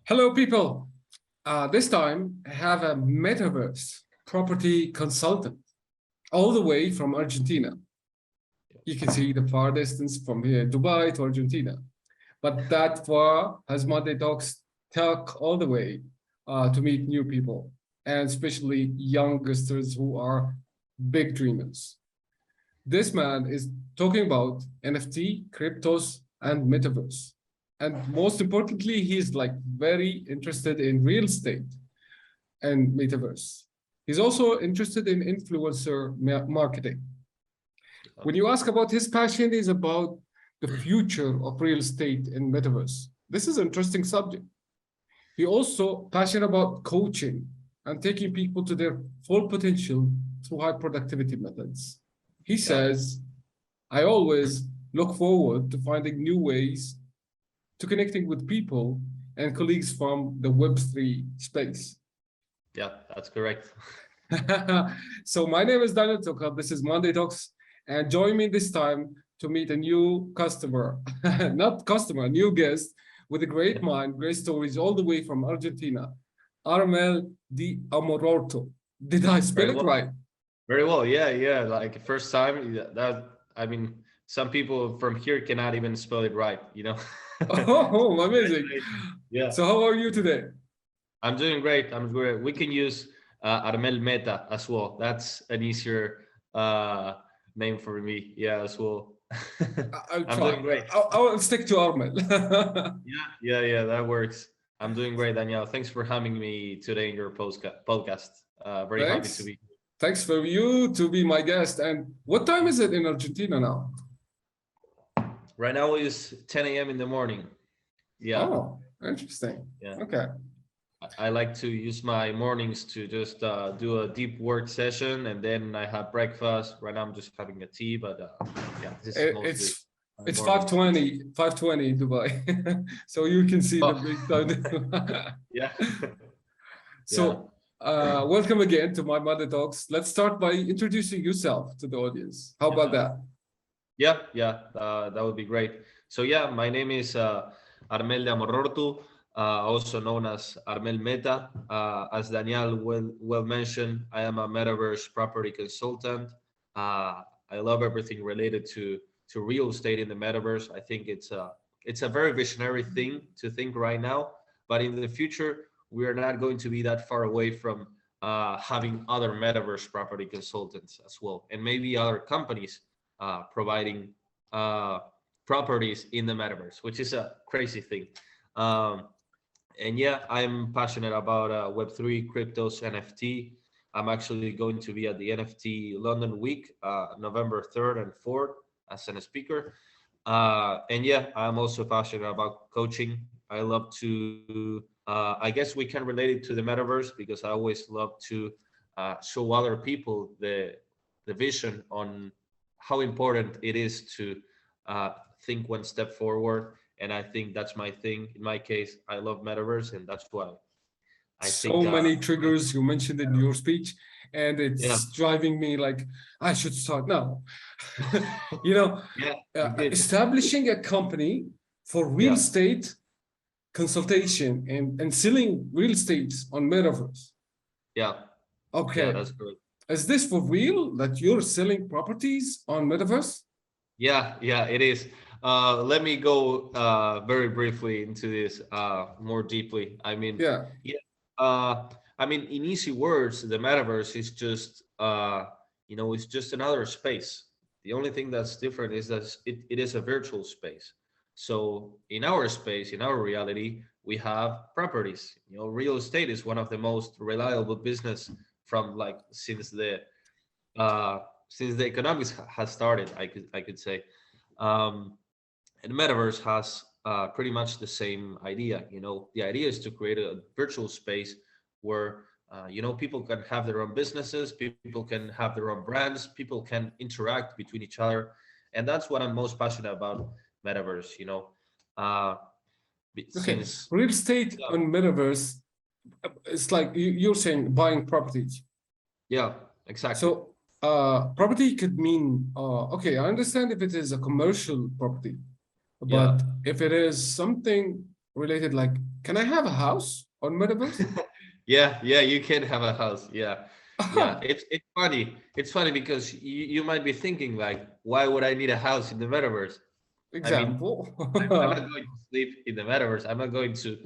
Hello, people. This time, I have a metaverse property consultant all the way from Argentina. You can see the far distance from here, Dubai to Argentina. But that far has Monday talk all the way to meet new people, and especially youngsters who are big dreamers. This man is talking about NFT, cryptos, and metaverse. And most importantly, he's like very interested in real estate and metaverse. He's also interested in influencer marketing. When you ask about his passion, is about the future of real estate in metaverse. This is an interesting subject. He also passionate about coaching and taking people to their full potential through high productivity methods. He says, I always look forward to finding new ways to connecting with people and colleagues from the Web3 space. Yeah, that's correct. So my name is Daniel Tuka. This is Monday Talks, and join me this time to meet a new customer, not customer, a new guest with a great mind, great stories all the way from Argentina, Armel de AMORRORTU. Did I spell it right? Very well. Yeah. Like first time I mean, some people from here cannot even spell it right, Oh, amazing. Yeah. So how are you today? I'm doing great. I'm great. We can use Armel Meta as well. That's an easier name for me. Yeah, as well. I'll I'm try. doing great. I'll stick to Armel. Yeah, that works. I'm doing great, Daniel. Thanks for having me today in your podcast. Very happy to be here. Thanks for you to be my guest. And what time is it in Argentina now? Right now is 10 a.m. in the morning. Yeah. Oh, interesting. Yeah. Okay. I like to use my mornings to just do a deep work session, and then I have breakfast. Right now I'm just having a tea, but yeah, this is mostly it's 5:20 in Dubai, so you can see the big time. Yeah. So welcome again to my Monday Talks. Let's start by introducing yourself to the audience. How about that? Yeah, that would be great. So yeah, my name is Armel de AMORRORTU, also known as Armel Meta. As Daniel well mentioned, I am a metaverse property consultant. I love everything related to real estate in the metaverse. I think it's a very visionary thing to think right now, but in the future, we are not going to be that far away from having other metaverse property consultants as well, and maybe other companies providing properties in the metaverse, which is a crazy thing. And yeah, I'm passionate about Web3, cryptos, NFT. I'm actually going to be at the NFT London Week, November 3rd and 4th as a speaker. And yeah, I'm also passionate about coaching. I love to, I guess we can relate it to the metaverse because I always love to show other people the vision on how important it is to think one step forward. And I think that's my thing. In my case, I love metaverse, and that's why I think so many triggers you mentioned in your speech, and it's driving me like I should start now. Establishing a company for real estate consultation and selling real estate on metaverse. Yeah. Okay. Yeah, that's good. Is this for real that you're selling properties on metaverse? Yeah, it is. Let me go very briefly into this more deeply. I mean, I mean, in easy words, the metaverse is just, it's just another space. The only thing that's different is that it is a virtual space. So in our space, in our reality, we have properties. Real estate is one of the most reliable business from since the economics has started, I could say. And metaverse has pretty much the same idea. The idea is to create a virtual space where people can have their own businesses, people can have their own brands, people can interact between each other, and that's what I'm most passionate about metaverse. Real estate on metaverse, it's like you're saying buying properties. Yeah, exactly. So property could mean okay, I understand if it is a commercial property, but if it is something related, like, can I have a house on metaverse? Yeah, you can have a house. Yeah. It's funny. It's funny because you might be thinking like, why would I need a house in the metaverse? I mean, Example. I'm not going to sleep in the metaverse. I'm not going to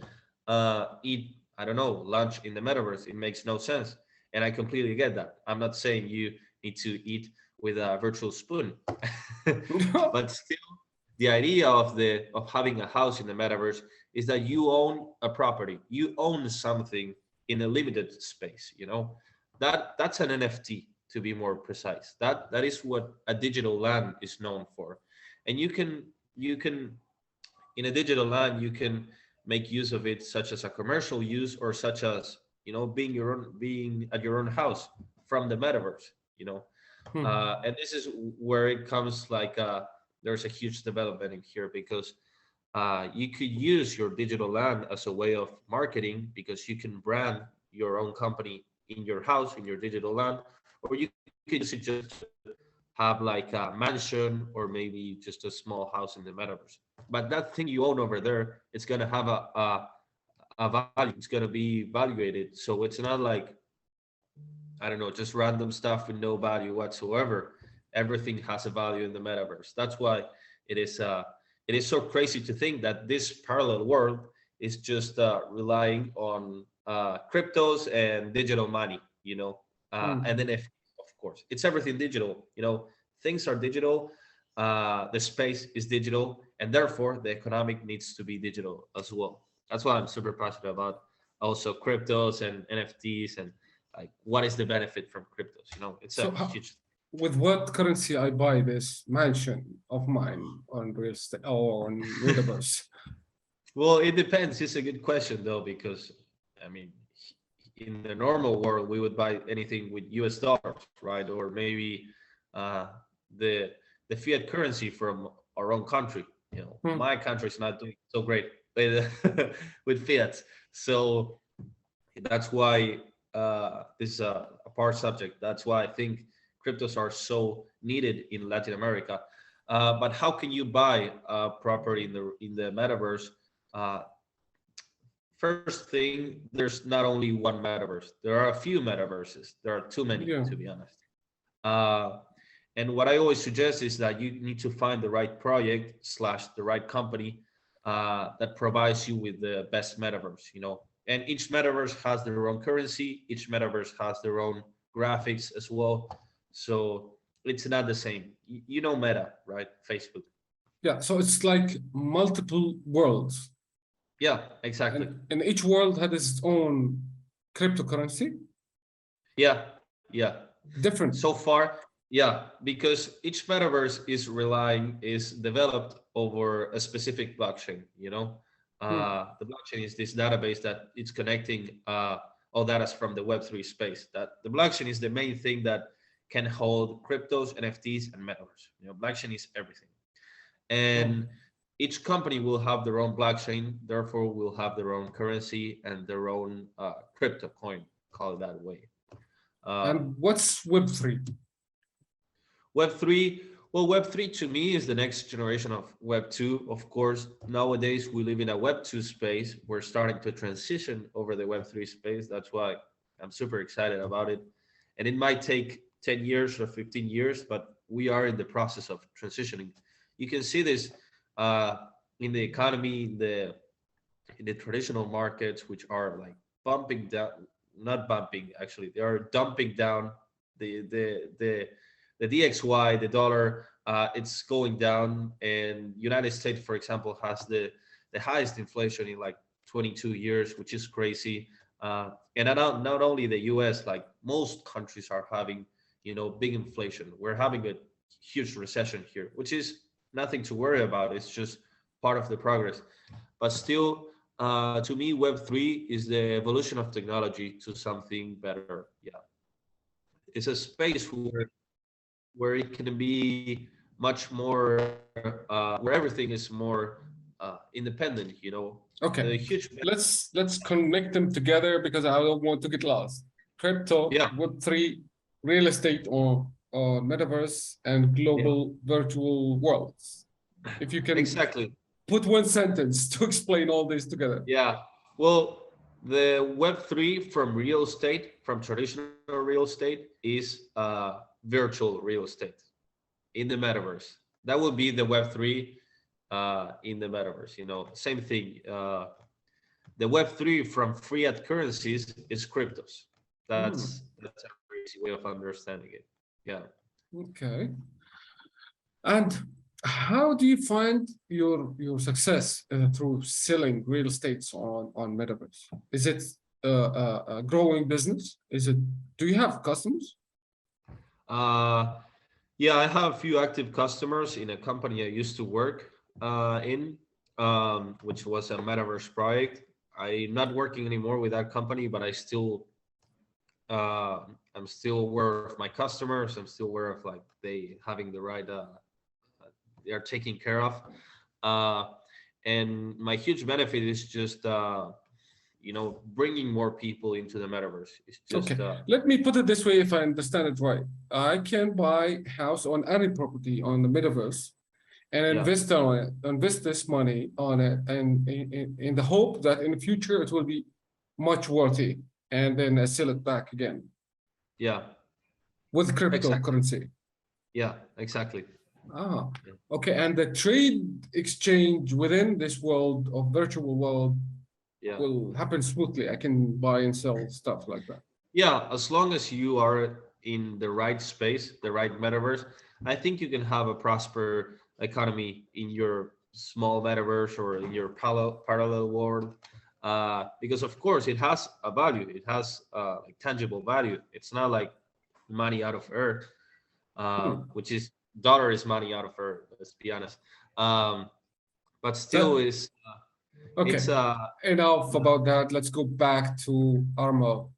eat, I don't know, lunch in the metaverse. It makes no sense. And I completely get that. I'm not saying you need to eat with a virtual spoon. But still, the idea of having a house in the metaverse is that you own a property. You own something in a limited space, you know. That's an NFT, to be more precise. That is what a digital land is known for. And you can in a digital land you can make use of it such as a commercial use or such as, you know, being at your own house from the metaverse, you know. And this is where it comes like there's a huge development in here because you could use your digital land as a way of marketing because you can brand your own company in your house in your digital land, or you could use it just have like a mansion or maybe just a small house in the metaverse. But that thing you own over there, it's gonna have a value. It's gonna be evaluated. So it's not like, I don't know, just random stuff with no value whatsoever. Everything has a value in the metaverse. That's why it is uh it is so crazy to think that this parallel world is just relying on cryptos and digital money, you know, and then if of course it's everything digital, you know, things are digital, the space is digital, and therefore the economic needs to be digital as well. That's why I'm super passionate about also cryptos and NFTs and like what is the benefit from cryptos, you know. It's So a how, huge. with what currency I buy this mansion of mine on real estate or on metaverse? Well, it depends. It's a good question though, because I mean, in the normal world, we would buy anything with US dollars, right? Or maybe uh, the the fiat currency from our own country. You know, Hmm. my country is not doing so great with with fiat, so that's why this is a part subject. That's why I think cryptos are so needed in Latin America. But how can you buy a property in the metaverse? Uh, First thing, there's not only one metaverse. There are a few metaverses. There are too many, Yeah. to be honest. Uh, and what I always suggest is that you need to find the right project slash the right company that provides you with the best metaverse, you know. And each metaverse has their own currency. Each metaverse has their own graphics as well. So it's not the same. You know Meta, right? Facebook. Yeah. So it's like multiple worlds. Yeah, exactly. And each world had its own cryptocurrency, Yeah. different. So far, yeah, because each metaverse is developed over a specific blockchain, you know. The blockchain is this database that it's connecting all data from the Web3 space. That the blockchain is the main thing that can hold cryptos, NFTs, and metaverse. You know, blockchain is everything. Oh. And each company will have their own blockchain, therefore will have their own currency and their own crypto coin, call it that way. Uh, And what's Web3? Web3, well, Web3 to me is the next generation of Web2. Of course, nowadays we live in a Web2 space. We're starting to transition over the Web3 space. That's why I'm super excited about it. And it might take 10 years or 15 years, but we are in the process of transitioning. You can see this uh, in the economy, in the traditional markets, which are like bumping down, not bumping, actually, they are dumping down the the the the DXY, the dollar. It's going down, and United States, for example, has the highest inflation in like 22 years, which is crazy. And not only the US, like most countries are having, you know, big inflation. We're having a huge recession here, which is nothing to worry about. It's just part of the progress. But still, to me, Web3 is the evolution of technology to something better. Yeah, it's a space where it can be much more, where everything is more independent. You know, Okay. the huge. Let's connect them together because I don't want to get lost. Crypto, Yeah, Web3, real estate or metaverse, and yeah, global virtual worlds. If you can exactly. put one sentence to explain all this together. Yeah. Well, the Web3 from real estate, from traditional real estate, is virtual real estate in the metaverse. That would be the Web3 in the metaverse. You know, same thing. The Web3 from fiat currencies is cryptos. That's a crazy way of understanding it. Yeah. Okay. And how do you find your success through selling real estates on metaverse? Is it a growing business? Do you have customers? Uh, yeah, I have a few active customers in a company I used to work in, which was a metaverse project. I'm not working anymore with that company, but uh, I'm still aware of my customers. I'm still aware of like they having the right, they are taken care of. Uh, and my huge benefit is just, bringing more people into the metaverse. It's Okay, just, let me put it this way if I understand it right. I can buy house on any property on the metaverse and yeah, invest this money on it, and in the hope that in the future it will be much worthy, and then I sell it back again yeah, with exactly. cryptocurrency. Yeah, exactly. Ah, Yeah. okay. And the trade exchange within this world of virtual world Yeah. will happen smoothly. I can buy and sell stuff like that. Yeah, as long as you are in the right space, the right metaverse, I think you can have a prosper economy in your small metaverse or in your parallel world. Because of course it has a value. It has like tangible value. It's not like money out of earth, Hmm. which is dollar is money out of earth. Let's be honest. Um, but still, That is it's okay. Enough about that. Let's go back to Armo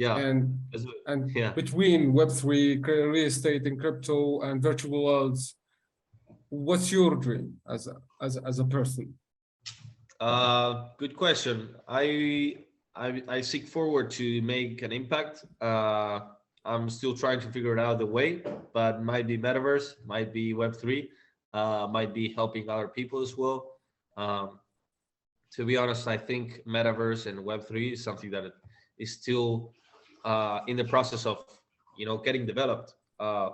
yeah, and as- and yeah. between Web3, real estate, and crypto and virtual worlds. What's your dream as a person? Good question. I seek forward to make an impact. I'm still trying to figure it out the way, but might be metaverse, might be Web3, might be helping other people as well. Um, to be honest, I think metaverse and Web3 is something that is still in the process of getting developed.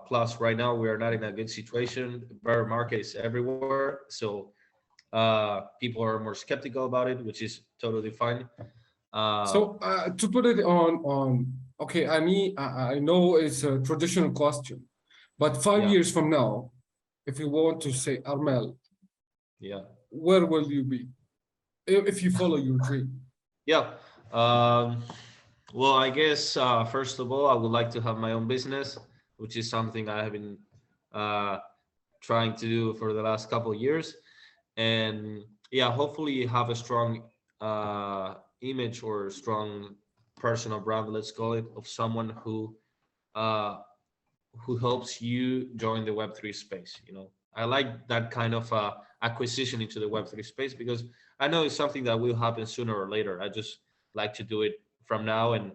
Plus, right now we are not in a good situation. Bear market is everywhere, so people are more skeptical about it, which is totally fine. Uh, So to put it on okay, I know it's a traditional question, but five yeah, years from now, if you want to say Armel, yeah, where will you be if you follow your dream? yeah. Um, well, I guess first of all, I would like to have my own business, which is something I have been uh, trying to do for the last couple of years, and yeah, hopefully have a strong image or strong personal brand, let's call it, of someone uh, who helps you join the Web3 space. I like that kind of acquisition into the Web3 space because I know it's something that will happen sooner or later. I just like to do it from now and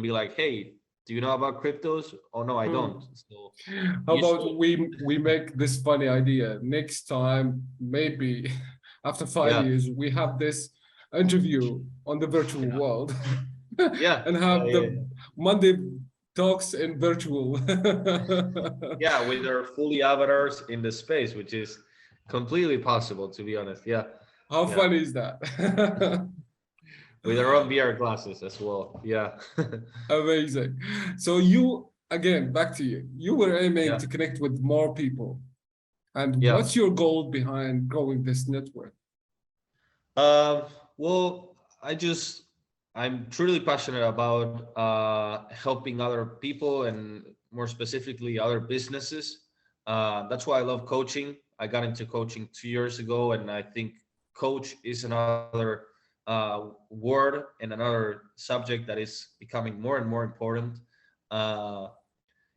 be like, hey, do you know about cryptos? Oh no, I don't. Hmm. So How you should. about we make this funny idea next time, maybe after five Yeah, years, we have this interview on the virtual yeah, world yeah, and yeah, have yeah, the Monday talks in virtual. yeah. With their fully avatars in the space, which is completely possible, to be honest. Yeah, How yeah. funny is that? With their own VR glasses as well. Yeah, Amazing. So you, again, back to you. You were aiming yeah, to connect with more people. And yeah. what's your goal behind growing this network? Um, well, I'm truly passionate about helping other people and more specifically other businesses. That's why I love coaching. I got into coaching 2 years ago, and I think coach is another word and another subject that is becoming more and more important. Uh,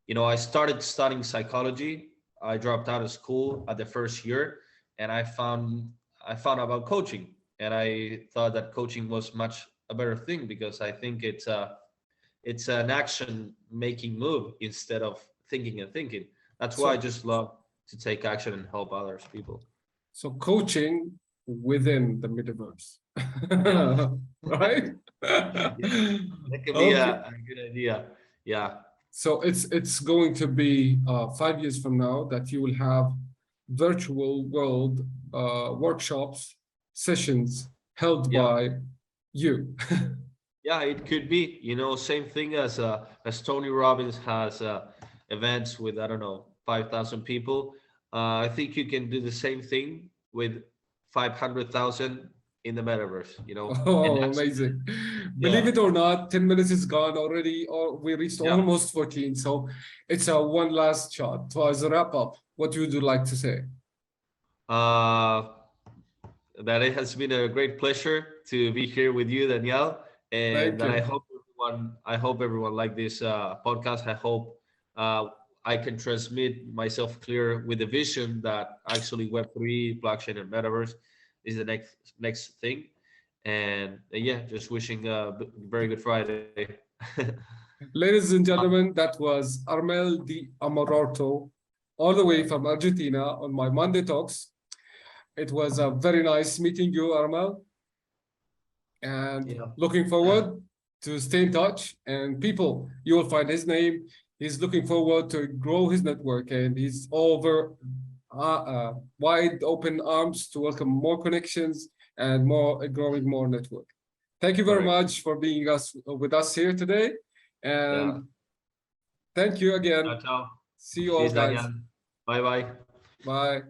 I started studying psychology. I dropped out of school at the first year, and I found about coaching, and I thought that coaching was much a better thing because I think it's an action making move instead of thinking and thinking. That's why I So, just love to take action and help others people. so coaching within the metaverse. Yeah. Right? That could be Okay. a good idea. Yeah. So it's going to be 5 years from now that you will have virtual world workshops, sessions held Yeah. by you. Yeah, it could be, same thing as Tony Robbins has events with, I don't know, 5,000 people. I think you can do the same thing with 500,000 in the metaverse, and Oh, that's, amazing. Believe yeah, it or not, 10 minutes is gone already, or we reached yeah. almost 14. So it's a one last shot. So as a wrap up, what would you like to say? Uh, that it has been a great pleasure to be here with you, Danielle, and Thank that you. I hope everyone like this podcast. I hope I can transmit myself clear with the vision that actually Web3, blockchain, and metaverse is the next thing. And yeah, just wishing a very good Friday. Ladies and gentlemen, that was Armel Di Amororto, all the way from Argentina on my Monday Talks. It was a very nice meeting you, Armel, and Yeah. looking forward to stay in touch. And people, you will find his name. He's looking forward to grow his network, and he's over wide open arms to welcome more connections and more growing more network. Thank you very Correct. much for being with us here today, Yeah. and thank you Ciao, again. ciao. See you all, Cheers, guys. Daniel. Bye bye. Bye.